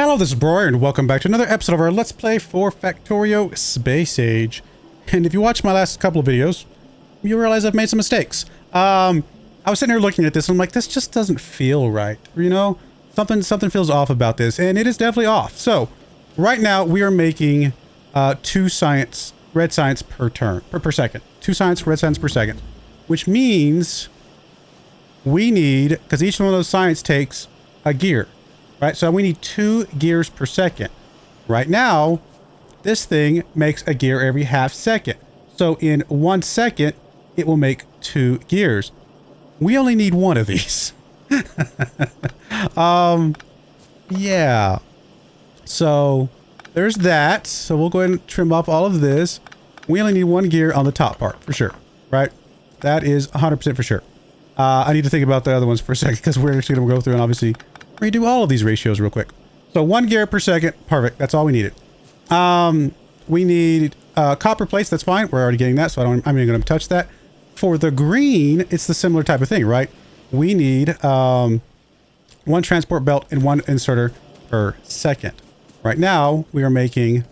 Hello, this is Broyar, and welcome back to another episode of our Let's Play for Factorio Space Age. And if you watched my last couple of videos, you realize I've made some mistakes. I was sitting here looking at this, and I'm like, this just doesn't feel right. You know, something feels off about this, and it is definitely off. So, right now we are making two red science per turn, per second. 2 science, red science per second, which means we need, because each one of those science takes a gear. Right, so we need 2 gears per second. Right now, this thing makes a gear every half second. So in 1 second, it will make 2 gears. We only need 1 of these. Yeah. So there's that. So we'll go ahead and trim up all of this. We only need 1 gear on the top part for sure. Right? That is 100% for sure. I need to think about the other ones for a second because we're actually going to go through and obviously redo all of these ratios real quick. So 1 gear per second. Perfect. That's all we needed. We need copper plates. That's fine. We're already getting that, so I'm not going to touch that. For the green, it's the similar type of thing, right? We need 1 transport belt and 1 inserter per second. Right now, we are making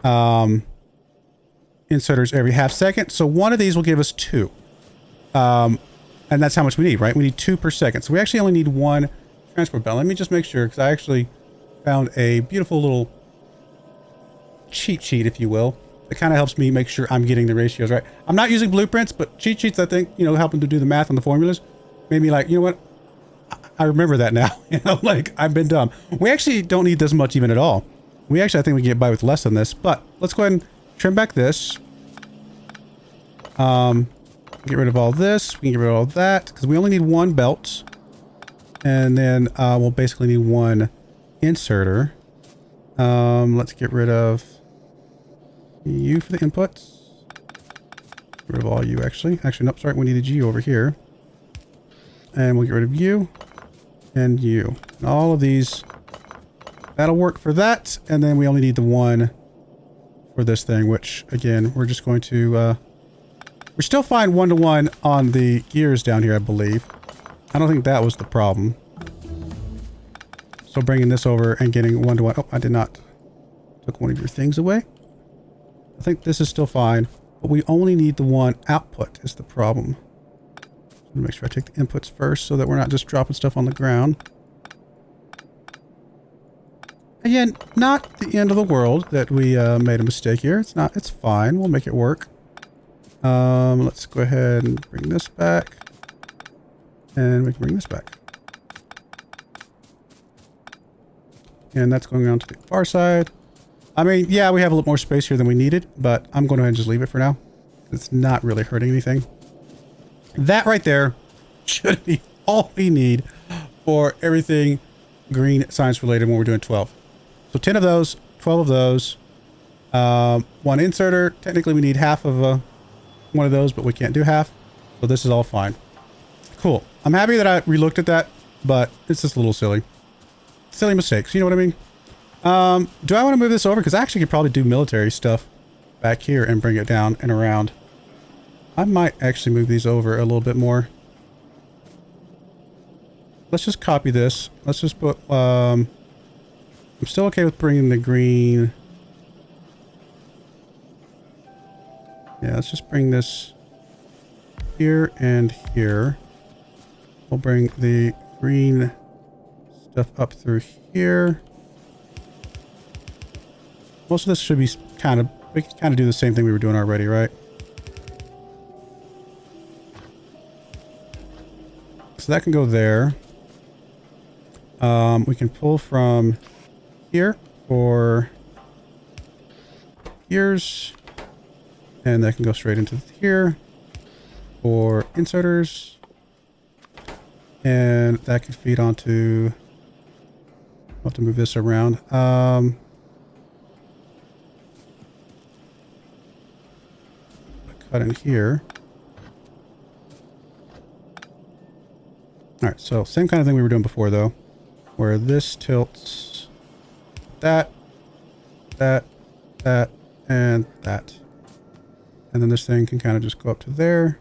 inserters every half second. So 1 of these will give us 2. And that's how much we need, right? We need 2 per second. So we actually only need 1 transport belt. Let me just make sure, because I actually found a beautiful little cheat sheet, if you will, that kind of helps me make sure I'm getting the ratios right. I'm not using blueprints, but cheat sheets, I think, you know, helping to do the math on the formulas made me like, you know what? I remember that now. You know, like, I've been dumb. We actually don't need this much even at all. We actually, I think we can get by with less than this, but let's go ahead and trim back this. Get rid of all this. We can get rid of all that because we only need 1 belt. And then we'll basically need 1 inserter. Let's get rid of you for the inputs. Get rid of all you, actually. Actually, nope, sorry. We needed you over here. And we'll get rid of you and you. And all of these. That'll work for that. And then we only need the 1 for this thing, which, again, we're just going to... we're still fine 1-to-1 on the gears down here, I believe. I don't think that was the problem. So bringing this over and getting 1-to-1. Oh, I did not. Took one of your things away. I think this is still fine. But we only need the 1 output is the problem. So make sure I take the inputs first so that we're not just dropping stuff on the ground. Again, not the end of the world that we made a mistake here. It's not. It's fine. We'll make it work. Let's go ahead and bring this back. And we can bring this back. And that's going on to the far side. I mean, yeah, we have a little more space here than we needed, but I'm going to just leave it for now. It's not really hurting anything. That right there should be all we need for everything green science related when we're doing 12. So 10 of those, 12 of those, 1 inserter. Technically we need half of one of those, but we can't do half. So this is all fine. Cool. I'm happy that I relooked at that, but it's just a little silly. Silly mistakes, you know what I mean? Do I want to move this over? Because I actually could probably do military stuff back here and bring it down and around. I might actually move these over a little bit more. Let's just copy this. Let's just put... I'm still okay with bringing the green... Yeah, let's just bring this here and here. We'll bring the green stuff up through here. Most of this should be kind of... We can kind of do the same thing we were doing already, right? So that can go there. We can pull from here for gears. And that can go straight into here for inserters. And that can feed onto... I'll have to move this around. Cut in here. Alright, so same kind of thing we were doing before though. Where this tilts that, and that. And then this thing can kind of just go up to there.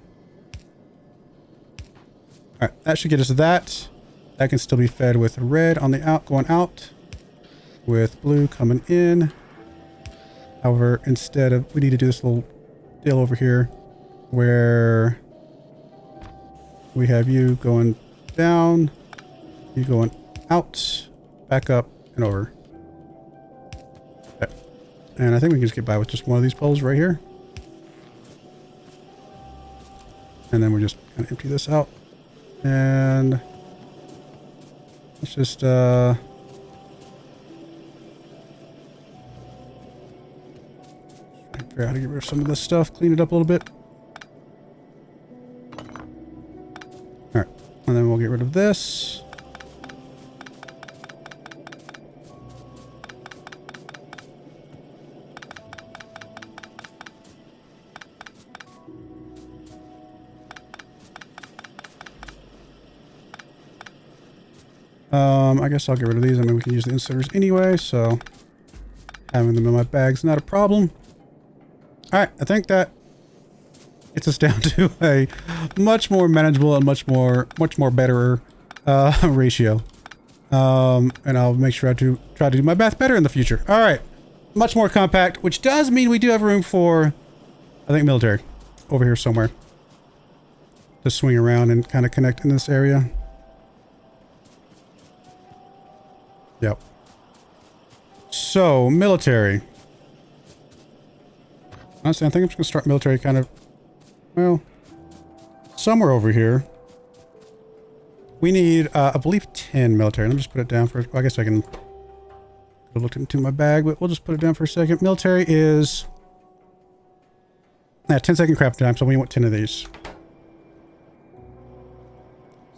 Alright, that should get us that. That can still be fed with red on the out, going out. with blue coming in. However, instead of, we need to do this little deal over here where we have you going down, you going out, back up, and over. Okay. And I think we can just get by with just one of these poles right here. And then we're just going to empty this out. And let's just, figure out how to get rid of some of this stuff, clean it up a little bit. Alright, and then we'll get rid of this. I guess I'll get rid of these. I mean, we can use the inserters anyway, so having them in my bag's not a problem. Alright, I think that gets us down to a much more manageable and much more better ratio. And I'll make sure I try to do my bath better in the future. Alright, much more compact, which does mean we do have room for, I think, military over here somewhere to swing around and kind of connect in this area. Yep. So, military. Honestly, I think I'm just going to start military kind of, well, somewhere over here. We need, I believe, 10 military. Let me just put it down for, well, I guess I can look into my bag, but we'll just put it down for a second. Military is, 10-second crafting time, so we want 10 of these.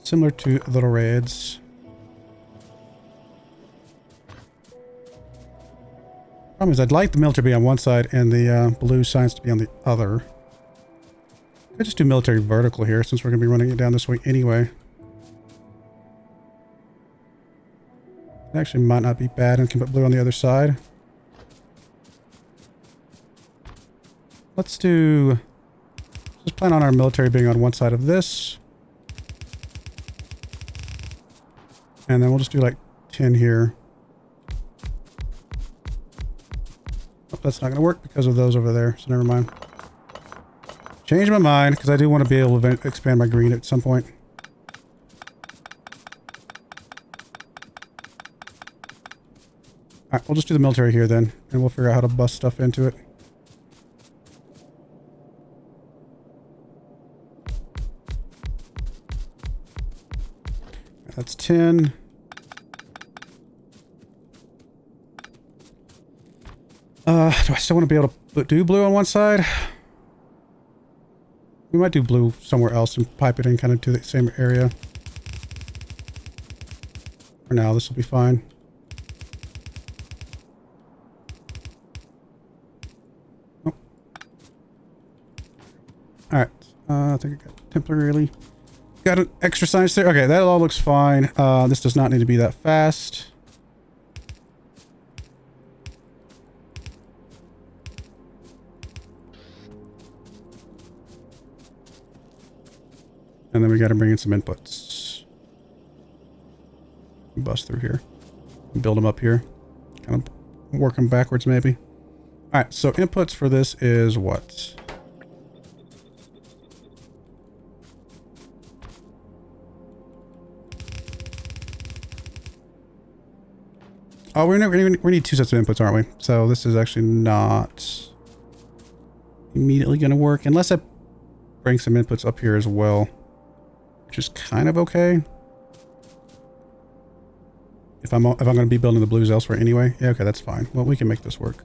Similar to little reds. Problem is, I'd like the military to be on one side and the blue science to be on the other. I'll just do military vertical here since we're going to be running it down this way anyway. It actually might not be bad, and can put blue on the other side. Let's just plan on our military being on one side of this. And then we'll just do like 10 here. Oh, that's not going to work because of those over there, so never mind. Change my mind, because I do want to be able to expand my green at some point. Alright, we'll just do the military here then, and we'll figure out how to bust stuff into it. That's 10. Do I still want to be able to do blue on one side? We might do blue somewhere else and pipe it in kind of to the same area. For now, this will be fine. Oh. Alright. I think I got temporarily got an extra science there. Okay, that all looks fine. This does not need to be that fast. And then we got to bring in some inputs. Bust through here. Build them up here. Kind of work them backwards maybe. Alright, so inputs for this is what? Oh, we need two sets of inputs, aren't we? So this is actually not immediately going to work unless I bring some inputs up here as well. Which is kind of okay. If I'm going to be building the blues elsewhere anyway. Yeah, okay, that's fine. Well, we can make this work.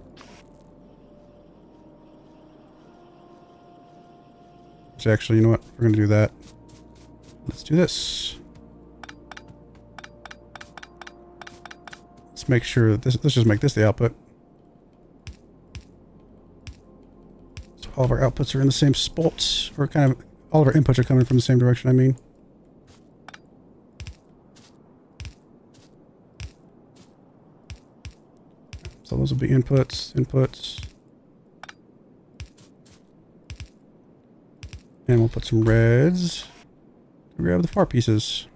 So actually, you know what? We're going to do that. Let's do this. Let's make sure that this, let's just make this the output. So all of our outputs are in the same spots, or kind of all of our inputs are coming from the same direction, I mean. So those will be inputs. And we'll put some reds. Grab the far pieces.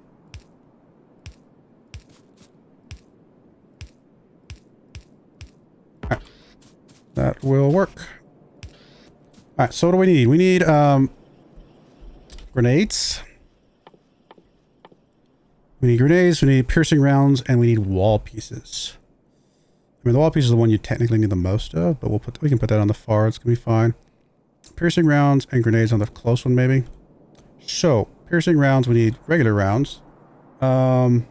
Alright. That will work. Alright, so what do we need? We need grenades. We need grenades, we need piercing rounds, and we need wall pieces. I mean, the wall piece is the one you technically need the most of, but we can put that on the far. It's gonna be fine. Piercing rounds and grenades on the close one, maybe. So, piercing rounds, we need regular rounds. You're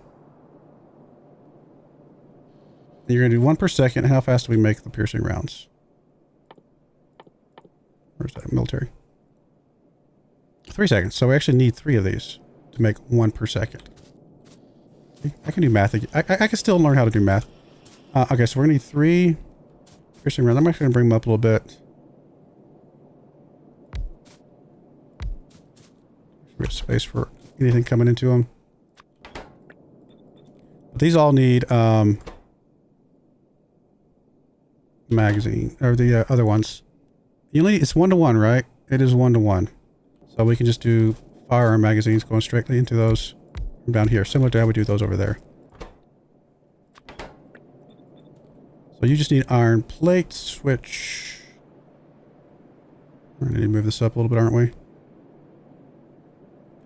gonna do 1 per second. How fast do we make the piercing rounds? Where's that? Military. 3 seconds. So we actually need 3 of these to make 1 per second. I can do math. I can still learn how to do math. Okay, so we're gonna need 3 piercing rounds. I'm actually gonna bring them up a little bit. We have space for anything coming into them. But these all need magazine, or the other ones. It's 1-to-1, right? It is 1-to-1. So we can just do firearm magazines going strictly into those from down here, similar to how we do those over there. So you just need iron plates, switch. We're gonna need to move this up a little bit, aren't we?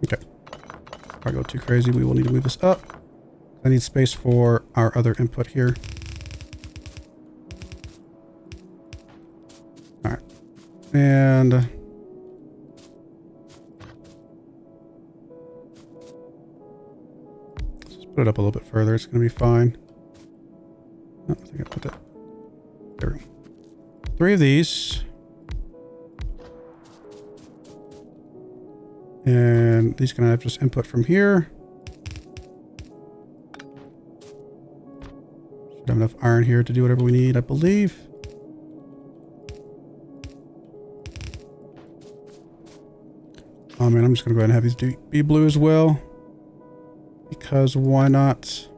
Okay. If I go too crazy, we will need to move this up. I need space for our other input here. Alright. And let's just put it up a little bit further. It's going to be fine. Oh, I think I put that. There we go. 3 of these. And these can have just input from here. Should have enough iron here to do whatever we need, I believe. Oh man, I'm just gonna go ahead and have these be blue as well. Because why not?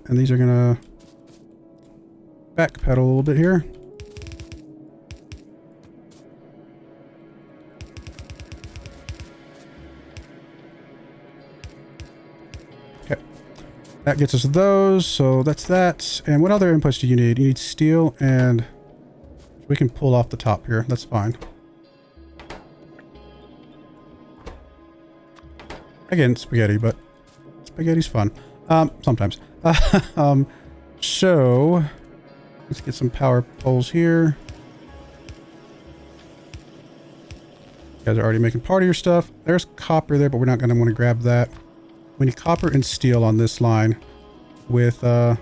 And these are gonna backpedal a little bit here. Okay. That gets us those, so that's that. And what other inputs do you need? You need steel, and we can pull off the top here. That's fine. Again, spaghetti, but spaghetti's fun. Sometimes. So let's get some power poles here. You guys are already making part of your stuff. There's copper there, but we're not going to want to grab that. We need copper and steel on this line with this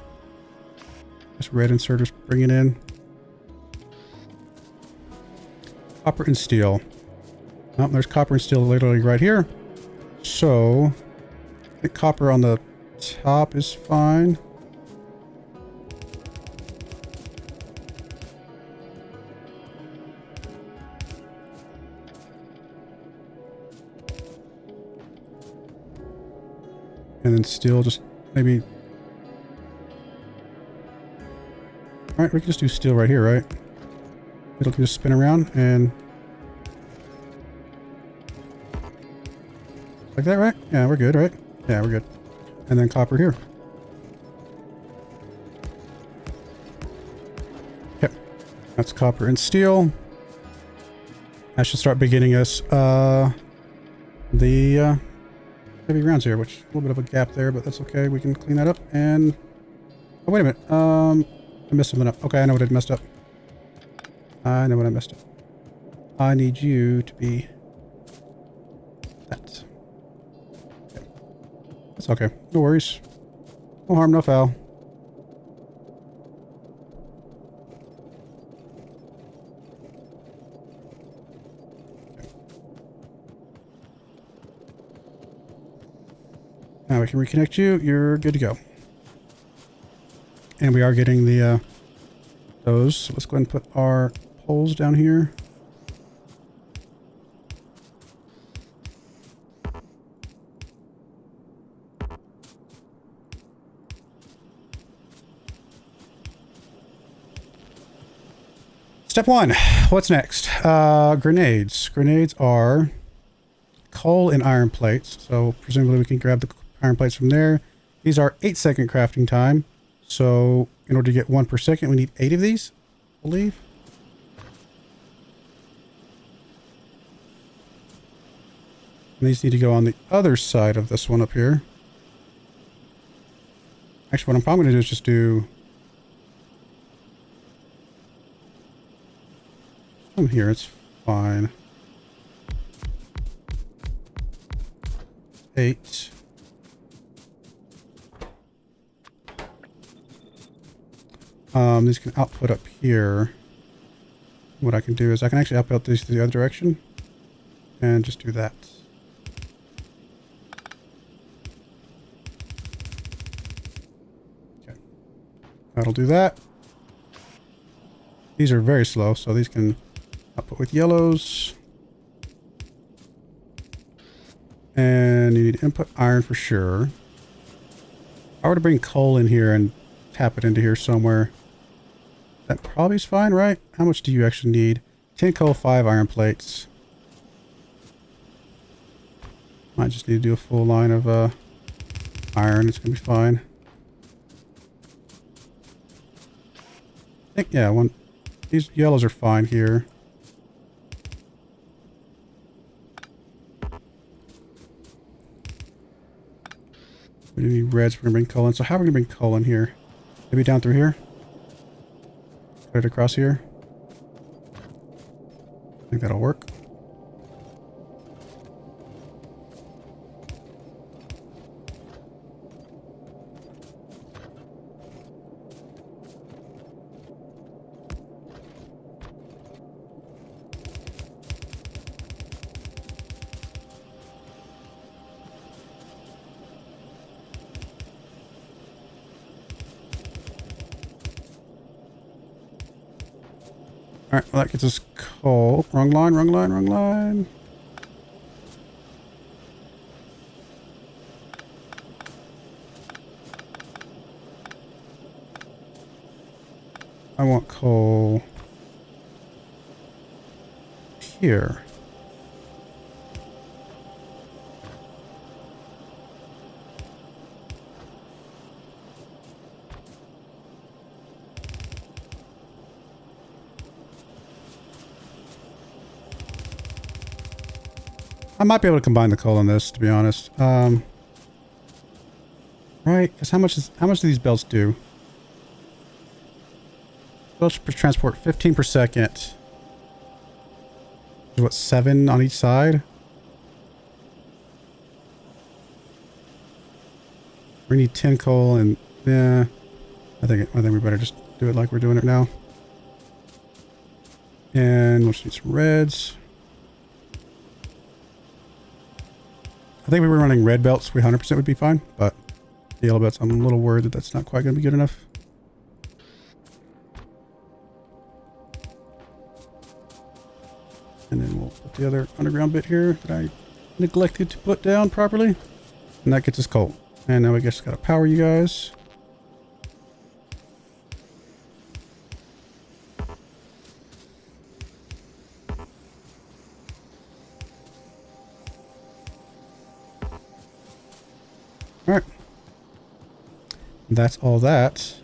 red inserters bringing in. Copper and steel. Oh, there's copper and steel literally right here. So I think copper on the top is fine. And then steel, just maybe. Alright, we can just do steel right here, right? It'll just spin around and. Like that, right? Yeah, we're good, right? Yeah, we're good. And then copper here. Yep. That's copper and steel. That should start beginning us the heavy rounds here, which a little bit of a gap there, but that's okay. We can clean that up. And oh, wait a minute. I messed something up. Okay, I know what I messed up. I know what I messed up. I need you to be that. Okay. That's okay. No worries. No harm, no foul. Now we can reconnect you. You're good to go. And we are getting the those. So let's go ahead and put our poles down here. Step 1. What's next? Grenades. Grenades are coal and iron plates. So presumably we can grab the iron plates from there. These are 8-second crafting time. So in order to get 1 per second, we need 8 of these, I believe. And these need to go on the other side of this one up here. Actually, what I'm probably going to do is just do from here. It's fine. 8. These can output up here. What I can do is I can actually output these to the other direction and just do that. Okay. That'll do that. These are very slow, so these can output with yellows. And you need input iron for sure. If I were to bring coal in here and tap it into here somewhere, that probably is fine, right? How much do you actually need? 10 coal, 5 iron plates. Might just need to do a full line of iron. It's gonna be fine. I think, yeah, these yellows are fine here. We do need reds. We're gonna bring coal in. So how are we gonna bring coal in here? Maybe down through here? Put it across here. I think that'll work. Alright, well that gets us coal. Wrong line, wrong line, wrong line. I want coal here. I might be able to combine the coal on this, to be honest. Right, because how much do these belts do? Belts per transport 15 per second. What, 7 on each side? We need 10 coal and yeah. I think we better just do it like we're doing it now. And we'll just need some reds. I think we were running red belts. We 100% would be fine, but the yellow belts, I'm a little worried that that's not quite going to be good enough. And then we'll put the other underground bit here that I neglected to put down properly. And that gets us coal. And now we just got to power you guys. Alright. That's all that.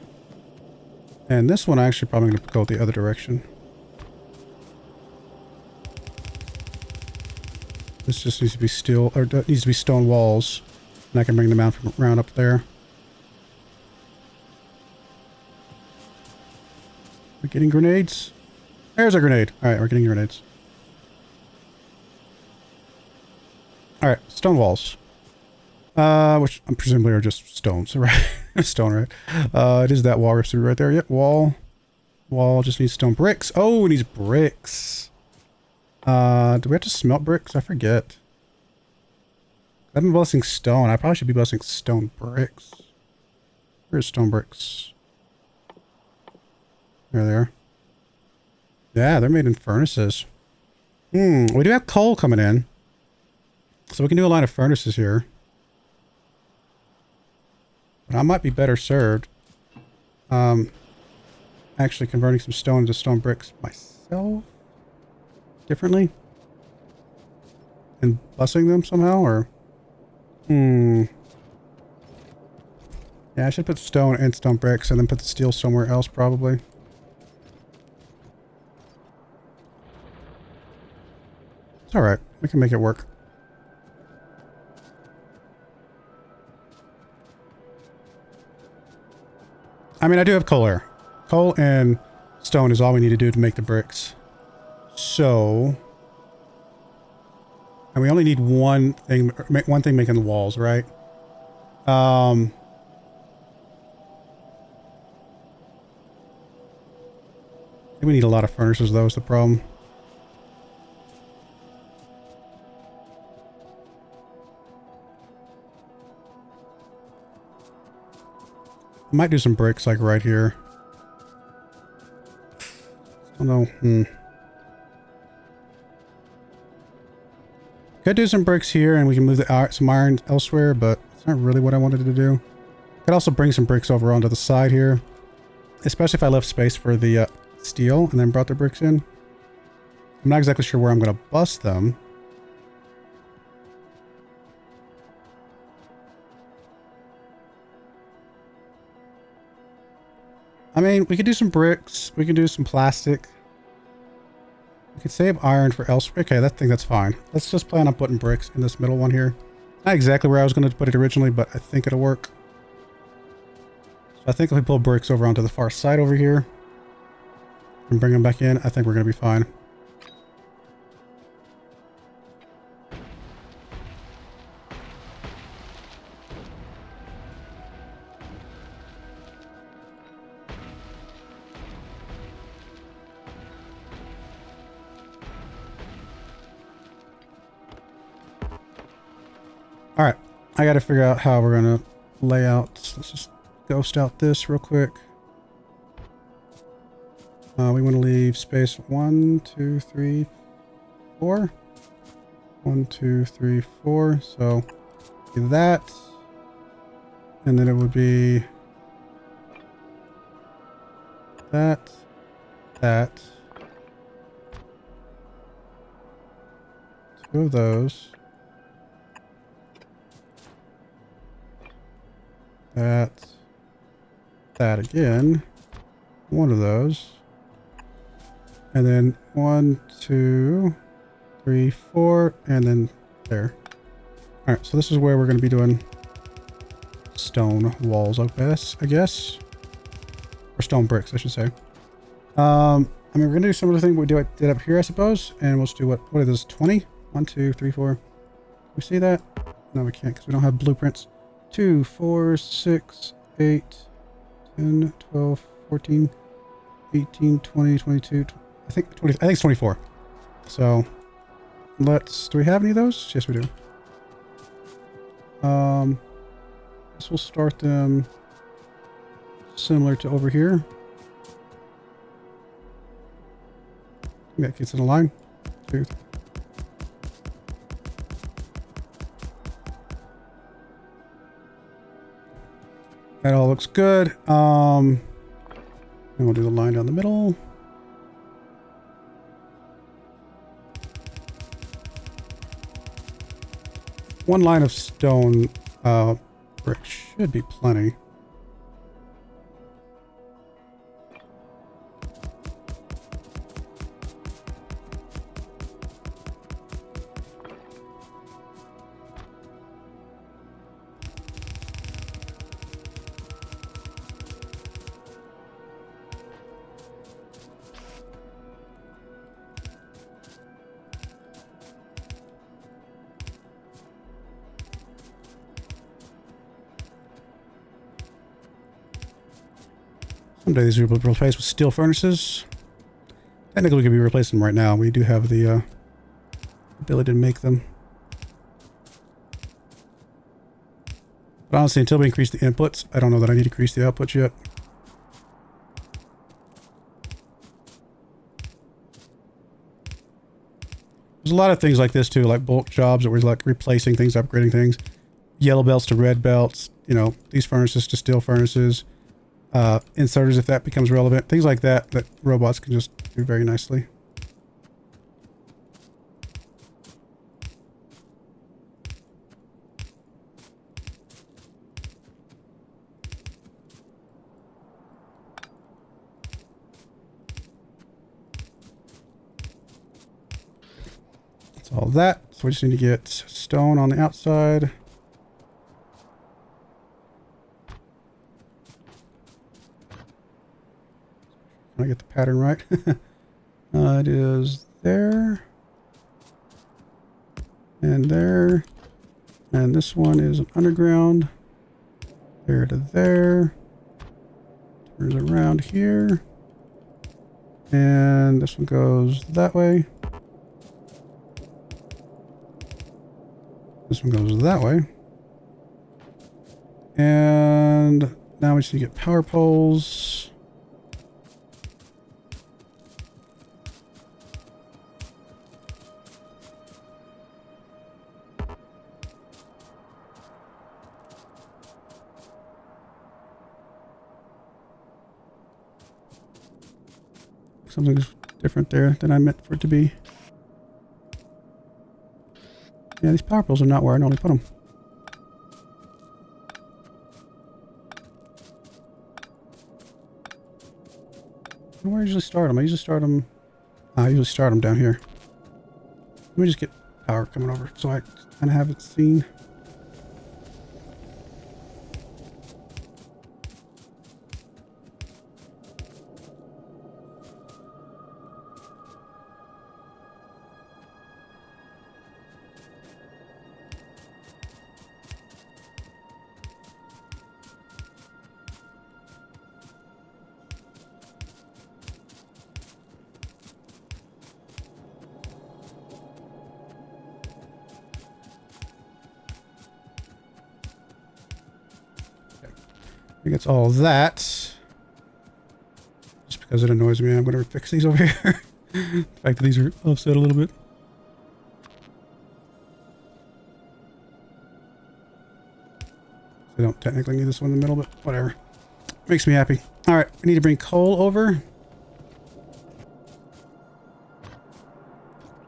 And this one I actually probably going to go the other direction. This just needs to be steel, or needs to be stone walls. And I can bring them out from around up there. We're getting grenades. There's a grenade. Alright, we're getting grenades. Alright, stone walls. Which presumably are just stones, right? Stone, right? It is that wall right there. Yep, wall. Wall just needs stone bricks. Oh, it needs bricks. Do we have to smelt bricks? I forget. I've been blessing stone. I probably should be blessing stone bricks. Where's stone bricks? There they are. Yeah, they're made in furnaces. We do have coal coming in. So we can do a line of furnaces here. But I might be better served actually converting some stone into stone bricks myself differently. and busing them somehow, or... Yeah, I should put stone and stone bricks and then put the steel somewhere else, probably. It's alright. We can make it work. I mean, I do have coal here. Coal and stone is all we need to do to make the bricks. So... And we only need one thing making the walls, right? I think we need a lot of furnaces, though, is the problem. I might do some bricks, like, right here. I don't know. Could do some bricks here, and we can move some iron elsewhere, but it's not really what I wanted to do. Could also bring some bricks over onto the side here. Especially if I left space for the steel, and then brought the bricks in. I'm not exactly sure where I'm going to bust them. I mean, we could do some bricks. We could do some plastic. We could save iron for elsewhere. Okay, that's fine. Let's just plan on putting bricks in this middle one here. Not exactly where I was going to put it originally, but I think it'll work. So I think if we pull bricks over onto the far side over here and bring them back in, I think we're going to be fine. Alright, I gotta figure out how we're gonna lay out. Let's just ghost out this real quick. We want to leave space 1, 2, 3, 4. 1, 2, 3, 4. So that. And then it would be that. Two of those. That again. One of those. And then 1, 2, 3, 4, and then there. Alright, so this is where we're going to be doing stone walls, I guess. Or stone bricks, I should say. I mean, we're going to do some of the thing we did up here, I suppose. And we'll just do what is this, 20? 1, 2, 3, 4. Can we see that? No, we can't because we don't have blueprints. 2, 4, 6, 8, 10, 12, 14, 18, 20, 22, I think it's 24. So do we have any of those? Yes, we do. This will start them similar to over here. That gets in a line. 2. That all looks good. And we'll do the line down the middle. One line of stone brick should be plenty. Someday these will be replaced with steel furnaces. Technically, we could be replacing them right now. We do have the ability to make them. But honestly, until we increase the inputs, I don't know that I need to increase the outputs yet. There's a lot of things like this too, like bulk jobs that we're like replacing things, upgrading things. Yellow belts to red belts, you know, these furnaces to steel furnaces. Inserters if that becomes relevant. Things like that robots can just do very nicely. That's all that. So we just need to get stone on the outside. Can I get the pattern right? It is there. And there. And this one is an underground. There to there. Turns around here. And this one goes that way. This one goes that way. And now we just need to get power poles. Something's different there than I meant for it to be. Yeah, these power poles are not where I normally put them. Where do I usually start them? I usually start them down here. Let me just get power coming over so I kind of have it seen. I think it's all that. Just because it annoys me, I'm going to fix these over here. The fact that these are offset a little bit. I don't technically need this one in the middle, but whatever. Makes me happy. Alright, we need to bring coal over.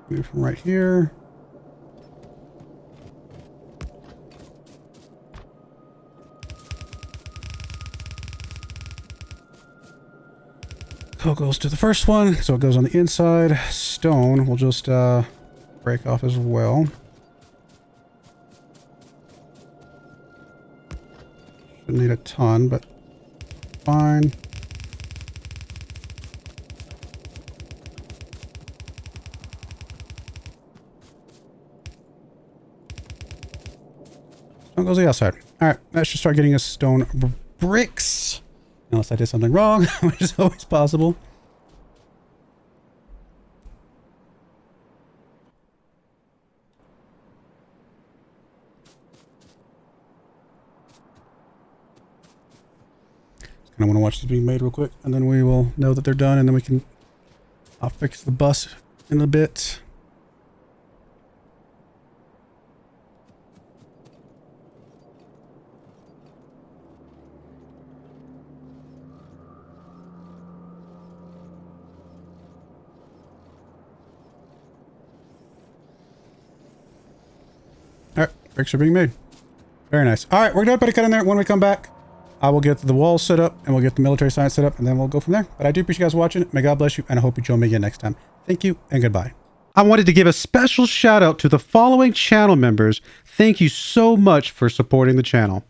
Move from right here. Coal goes to the first one, so it goes on the inside. Stone will just break off as well. Shouldn't need a ton, but fine. Stone goes to the outside. Alright, that should start getting us stone bricks. Unless I did something wrong, which is always possible. Just kind of want to watch this being made real quick, and then we will know that they're done, and then I'll fix the bus in a bit. Alright, bricks are being made. Very nice. Alright, we're gonna put a cut in there. When we come back, I will get the walls set up, and we'll get the military science set up, and then we'll go from there. But I do appreciate you guys watching. May God bless you, and I hope you join me again next time. Thank you, and goodbye. I wanted to give a special shout out to the following channel members. Thank you so much for supporting the channel.